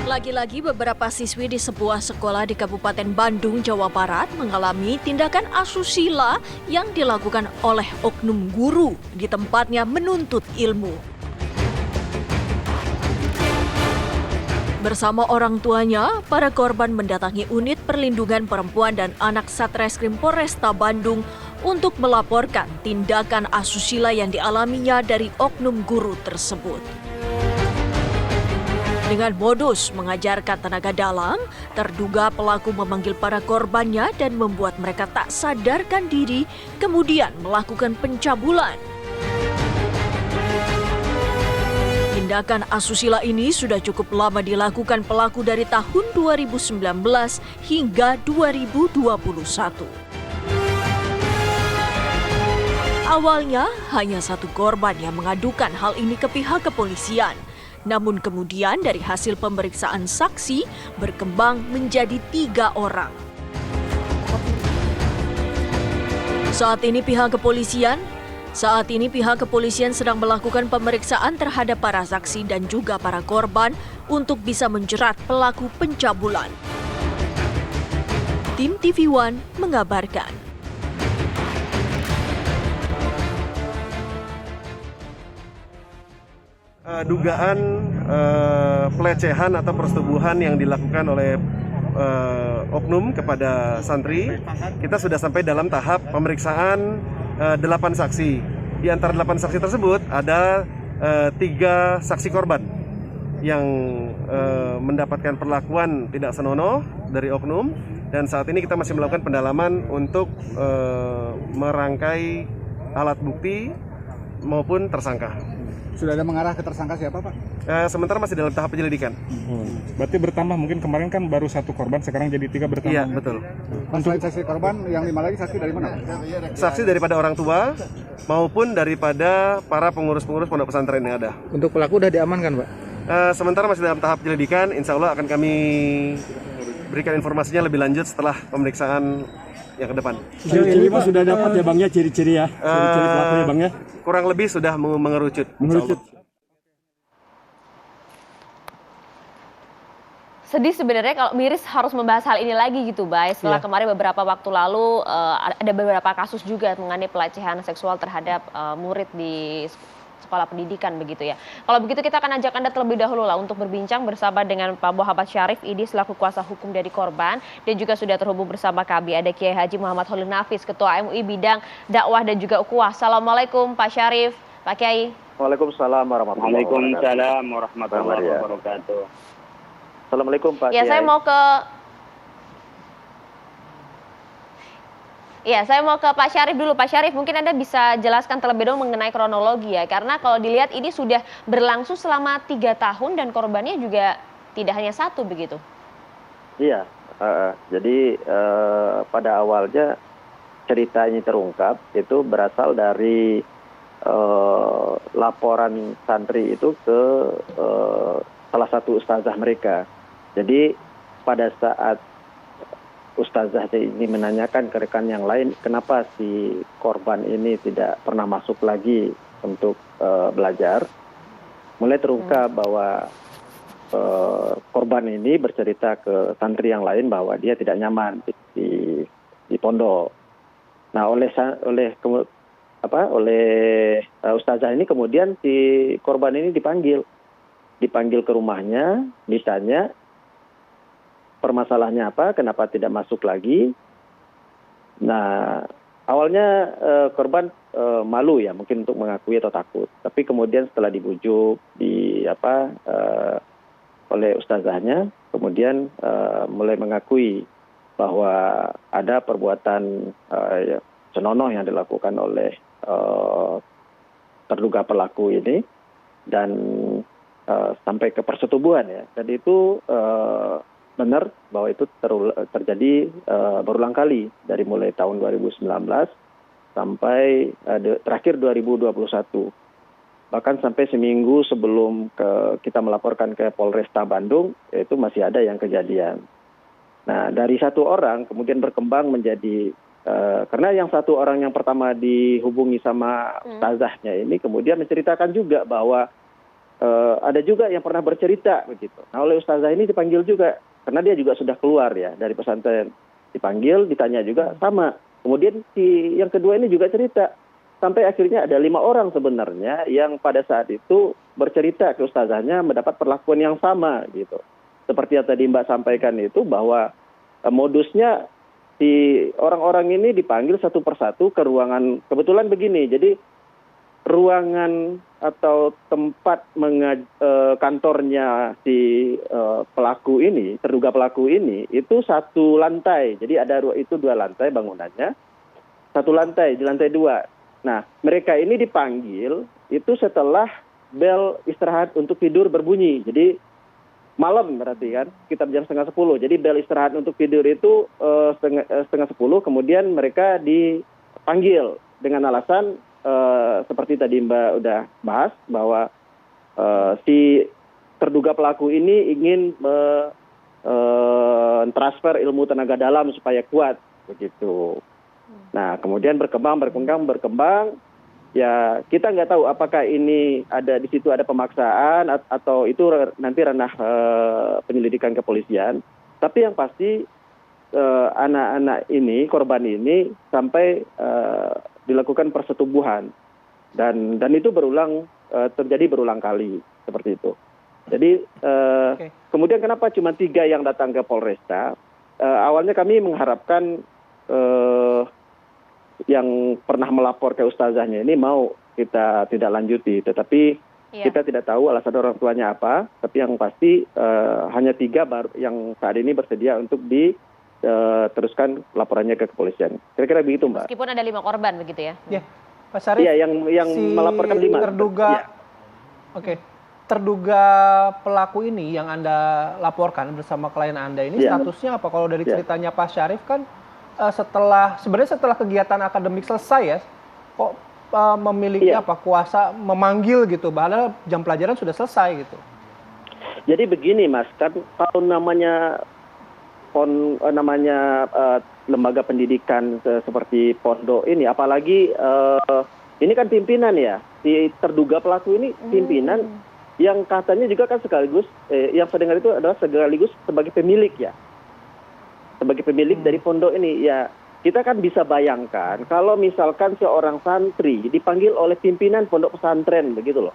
Lagi-lagi beberapa siswi di sebuah sekolah di Kabupaten Bandung, Jawa Barat mengalami tindakan asusila yang dilakukan oleh oknum guru di tempatnya menuntut ilmu. Bersama orang tuanya, para korban mendatangi unit perlindungan perempuan dan anak Satreskrim Polresta Bandung untuk melaporkan tindakan asusila yang dialaminya dari oknum guru tersebut. Dengan modus mengajarkan tenaga dalam, terduga pelaku memanggil para korbannya dan membuat mereka tak sadarkan diri, kemudian melakukan pencabulan. Tindakan asusila ini sudah cukup lama dilakukan pelaku dari tahun 2019 hingga 2021. Awalnya hanya satu korban yang mengadukan hal ini ke pihak kepolisian. Namun kemudian dari hasil pemeriksaan saksi berkembang menjadi 3 orang. Saat ini pihak kepolisian sedang melakukan pemeriksaan terhadap para saksi dan juga para korban untuk bisa menjerat pelaku pencabulan. Tim TV One mengabarkan. Dugaan pelecehan atau persetubuhan yang dilakukan oleh oknum kepada santri, kita sudah sampai dalam tahap pemeriksaan 8 saksi. Di antara 8 saksi tersebut ada 3 saksi korban yang mendapatkan perlakuan tidak senonoh dari oknum, dan saat ini kita masih melakukan pendalaman untuk merangkai alat bukti maupun tersangka. Sudah ada mengarah ke tersangka siapa, Pak? Sementara masih dalam tahap penyelidikan. Berarti bertambah, mungkin kemarin kan baru 1 korban, sekarang jadi 3 bertambah. Iya, betul. Selain saksi korban, yang 5 lagi saksi dari mana? Saksi daripada orang tua maupun daripada para pengurus-pengurus pondok pesantren yang ada. Untuk pelaku udah diamankan, Pak? Sementara masih dalam tahap penyelidikan, insya Allah akan kami berikan informasinya lebih lanjut setelah pemeriksaan yang ke depan. Ciri-ciri Pak sudah dapat ya Bang ya, ciri-ciri ya, ciri-ciri pelakunya Bang ya? Kurang lebih sudah mengerucut. Sedih sebenarnya kalau Miris harus membahas hal ini lagi gitu, Bay. Setelah kemarin beberapa waktu lalu ada beberapa kasus juga mengenai pelecehan seksual terhadap murid di sekolah pendidikan begitu ya. Kalau begitu kita akan ajak Anda terlebih dahulu lah untuk berbincang bersama dengan Pak Muhammad Syarif Idi selaku kuasa hukum dari korban, dan juga sudah terhubung bersama kami ada Kiai Haji Muhammad Holil Nafis, Ketua MUI bidang dakwah dan juga ukhuwah. Assalamualaikum Pak Syarif, Pak Kiai. Waalaikumsalam warahmatullahi wabarakatuh. Assalamualaikum Pak Kiai. Saya mau ke Pak Syarif dulu. Pak Syarif, mungkin Anda bisa jelaskan terlebih dahulu mengenai kronologi ya. Karena kalau dilihat ini sudah berlangsung selama 3 tahun dan korbannya juga tidak hanya 1 begitu. Iya, jadi pada awalnya cerita ini terungkap itu berasal dari laporan santri itu ke salah satu ustazah mereka. Jadi pada saat ustazah ini menanyakan ke rekan yang lain, kenapa si korban ini tidak pernah masuk lagi untuk belajar, mulai terungkap bahwa korban ini bercerita ke santri yang lain bahwa dia tidak nyaman di pondok. Nah, oleh ustazah ini kemudian si korban ini dipanggil ke rumahnya, ditanya permasalahannya apa, kenapa tidak masuk lagi. Nah, awalnya korban malu ya, mungkin untuk mengakui atau takut. Tapi kemudian setelah dibujuk oleh ustazahnya, kemudian mulai mengakui bahwa ada perbuatan senonoh yang dilakukan oleh terduga pelaku ini, dan sampai ke persetubuhan ya. Dan itu benar bahwa itu terjadi berulang kali dari mulai tahun 2019 sampai terakhir 2021. Bahkan sampai seminggu sebelum kita melaporkan ke Polresta Bandung, itu masih ada yang kejadian. Nah, dari 1 orang kemudian berkembang menjadi karena yang 1 orang yang pertama dihubungi sama ustazahnya ini kemudian menceritakan juga bahwa ada juga yang pernah bercerita begitu. Nah, oleh ustazah ini dipanggil juga karena dia juga sudah keluar ya dari pesantren. Dipanggil, ditanya juga sama. Kemudian si yang kedua ini juga cerita. Sampai akhirnya ada 5 orang sebenarnya yang pada saat itu bercerita ke ustazahnya mendapat perlakuan yang sama gitu. Seperti yang tadi Mbak sampaikan itu bahwa modusnya si orang-orang ini dipanggil satu persatu ke ruangan. Kebetulan begini, jadi ruangan atau tempat kantornya si pelaku ini, terduga pelaku ini, itu satu lantai. Jadi ada itu 2 lantai bangunannya, satu lantai di lantai 2. Nah, mereka ini dipanggil itu setelah bel istirahat untuk tidur berbunyi. Jadi malam berarti kan, sekitar jam 9:30. Jadi bel istirahat untuk tidur itu setengah 10, kemudian mereka dipanggil dengan alasan seperti tadi Mbak udah bahas bahwa si terduga pelaku ini ingin transfer ilmu tenaga dalam supaya kuat begitu. Nah, kemudian berkembang, ya kita nggak tahu apakah ini ada di situ ada pemaksaan atau itu nanti ranah penyelidikan kepolisian. Tapi yang pasti anak-anak ini, korban ini sampai dilakukan persetubuhan dan itu terjadi berulang kali seperti itu. Jadi kemudian kenapa cuma 3 yang datang ke Polresta? Awalnya kami mengharapkan yang pernah melapor ke ustazahnya ini mau kita tidak lanjuti, tetapi kita tidak tahu alasan orang tuanya apa. Tapi yang pasti hanya 3 baru yang saat ini bersedia untuk diteruskan laporannya ke kepolisian. Kira-kira begitu, Mbak. Meskipun ada 5 korban begitu ya? Ya, Pak Syarif. Iya, yang melaporkan 5. Terduga, ya. Terduga pelaku ini yang Anda laporkan bersama klien Anda ini statusnya apa? Kalau dari ceritanya Pak Syarif kan sebenarnya setelah kegiatan akademik selesai ya, kok memiliki kuasa memanggil gitu, padahal jam pelajaran sudah selesai gitu. Jadi begini Mas, kan kalau namanya lembaga pendidikan seperti pondok ini, apalagi ini kan pimpinan ya, si terduga pelaku ini pimpinan yang katanya juga kan sekaligus, yang saya dengar itu adalah sekaligus sebagai pemilik ya. Sebagai pemilik dari pondok ini, ya kita kan bisa bayangkan kalau misalkan seorang santri dipanggil oleh pimpinan pondok pesantren begitu loh.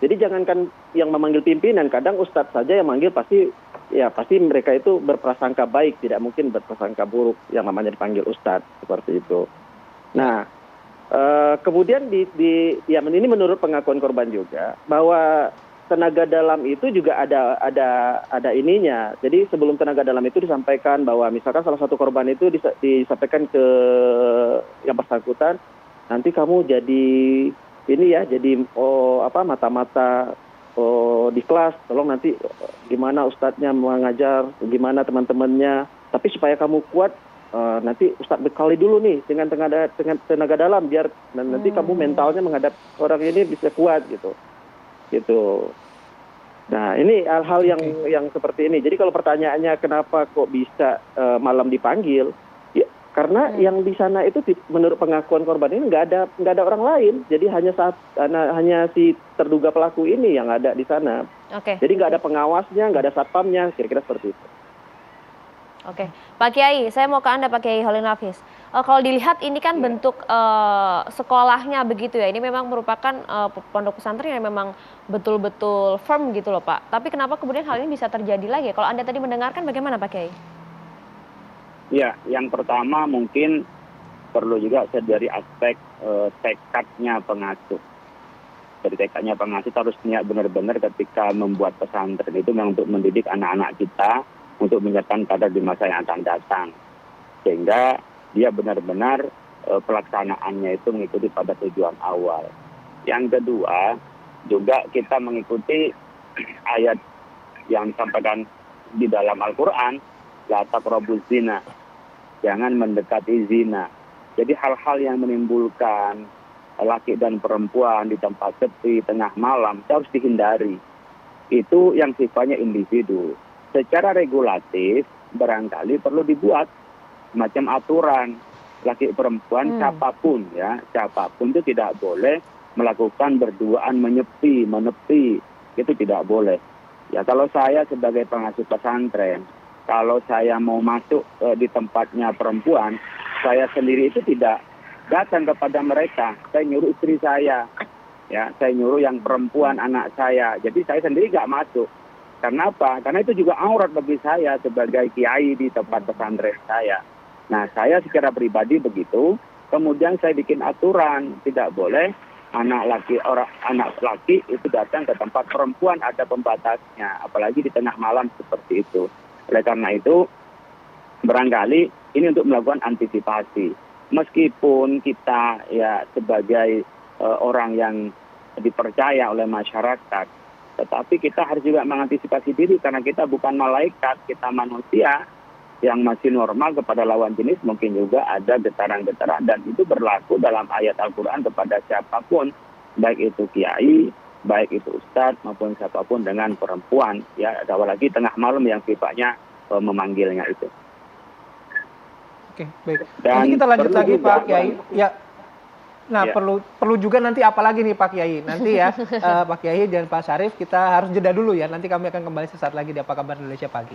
Jadi jangankan yang memanggil pimpinan, kadang ustadz saja yang manggil pasti mereka itu berprasangka baik, tidak mungkin berprasangka buruk yang namanya dipanggil ustadz seperti itu. Nah, kemudian ini menurut pengakuan korban juga bahwa tenaga dalam itu juga ada ininya. Jadi sebelum tenaga dalam itu disampaikan bahwa misalkan salah satu korban itu disampaikan ke yang bersangkutan, nanti kamu jadi mata-mata di kelas, tolong nanti gimana ustadznya mengajar, gimana teman-temannya. Tapi supaya kamu kuat, nanti ustadz bekali dulu nih dengan tenaga dalam biar nanti kamu mentalnya menghadap orang ini bisa kuat gitu. Nah, ini hal-hal yang seperti ini. Jadi kalau pertanyaannya kenapa kok bisa malam dipanggil, ya karena yang di sana itu menurut pengakuan korban ini nggak ada orang lain. Jadi hanya si terduga pelaku ini yang ada di sana. Jadi nggak ada pengawasnya, nggak ada satpamnya, kira-kira seperti itu. Oke, Pak Kiai, saya mau ke Anda, Pak Kiai Holil Nafis. Kalau dilihat ini kan bentuk sekolahnya begitu ya, ini memang merupakan pondok pesantren yang memang betul-betul firm gitu loh Pak. Tapi kenapa kemudian hal ini bisa terjadi lagi? Kalau Anda tadi mendengarkan bagaimana Pak Kiai? Ya, yang pertama mungkin perlu juga dari aspek tekadnya pengasuh. Dari tekadnya pengasuh harus niat benar-benar ketika membuat pesantren itu memang untuk mendidik anak-anak kita, untuk menyiapkan kader di masa yang akan datang. Sehingga dia benar-benar pelaksanaannya itu mengikuti pada tujuan awal. Yang kedua, juga kita mengikuti ayat yang disampaikan di dalam Al-Quran, la taqrabuz zina, jangan mendekati zina. Jadi hal-hal yang menimbulkan laki dan perempuan di tempat sepi, tengah malam, itu harus dihindari. Itu yang sifatnya individu. Secara regulatif barangkali perlu dibuat semacam aturan laki perempuan siapapun itu tidak boleh melakukan berduaan menepi itu tidak boleh. Ya kalau saya sebagai pengasuh pesantren, kalau saya mau masuk di tempatnya perempuan, saya sendiri itu tidak datang kepada mereka. Saya nyuruh istri saya, ya, saya nyuruh yang perempuan anak saya. Jadi saya sendiri nggak masuk. Karena apa? Karena itu juga aurat bagi saya sebagai kiai di tempat pesantren saya. Nah, saya secara pribadi begitu. Kemudian saya bikin aturan, tidak boleh anak laki itu datang ke tempat perempuan, ada pembatasnya, apalagi di tengah malam seperti itu. Oleh karena itu, barangkali ini untuk melakukan antisipasi. Meskipun kita ya sebagai orang yang dipercaya oleh masyarakat, tetapi kita harus juga mengantisipasi diri karena kita bukan malaikat, kita manusia yang masih normal kepada lawan jenis, mungkin juga ada getaran-getaran, dan itu berlaku dalam ayat Al-Quran kepada siapapun, baik itu kiai, baik itu ustadz maupun siapapun dengan perempuan, ya, apalagi tengah malam yang sifatnya memanggilnya itu. Oke, baik. Dan nanti kita lanjut perlu lagi juga, Pak Kiai. Ya. Nah, Ya. perlu juga nanti apa lagi nih Pak Kiai? Nanti ya Pak Kiai dan Pak Syarif kita harus jeda dulu ya. Nanti kami akan kembali sesaat lagi di Apa Kabar Indonesia Pagi.